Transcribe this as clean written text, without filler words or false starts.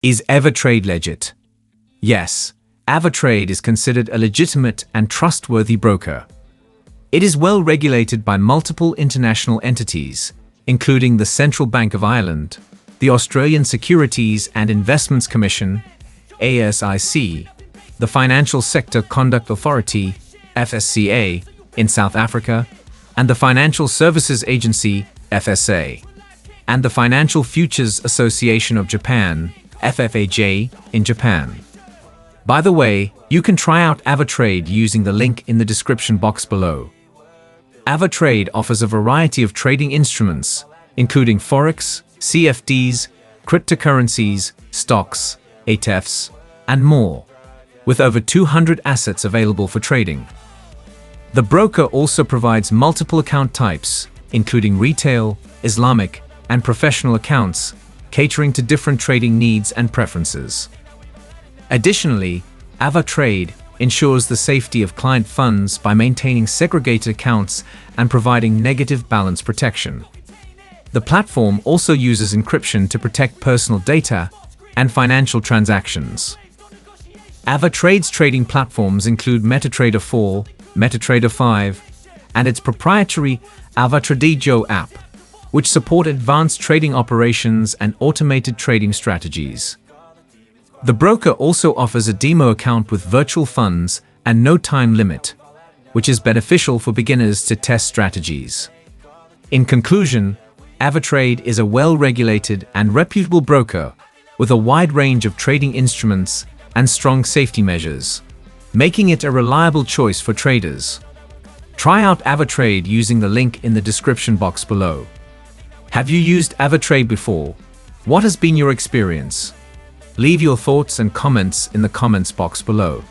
Is AvaTrade legit? Yes, AvaTrade is considered a legitimate and trustworthy broker. It is well regulated by multiple international entities, including the Central Bank of Ireland, the Australian Securities and Investments Commission, ASIC, the Financial Sector Conduct Authority, FSCA, in South Africa, and the Financial Services Agency, FSCA, and the Financial Futures Association of Japan, FFAJ, in Japan. By the way, you can try out AvaTrade using the link in the description box below. AvaTrade offers a variety of trading instruments, including Forex, CFDs, cryptocurrencies, stocks, ETFs, and more, with over 200 assets available for trading. The broker also provides multiple account types, including retail, Islamic, and professional accounts, catering to different trading needs and preferences. Additionally, AvaTrade ensures the safety of client funds by maintaining segregated accounts and providing negative balance protection. The platform also uses encryption to protect personal data and financial transactions. AvaTrade's trading platforms include MetaTrader 4, MetaTrader 5, and its proprietary AvaTrade Legit app, which support advanced trading operations and automated trading strategies. The broker also offers a demo account with virtual funds and no time limit, which is beneficial for beginners to test strategies. In conclusion, AvaTrade is a well-regulated and reputable broker with a wide range of trading instruments and strong safety measures, making it a reliable choice for traders. Try out AvaTrade using the link in the description box below. Have you used AvaTrade before? What has been your experience? Leave your thoughts and comments in the comments box below.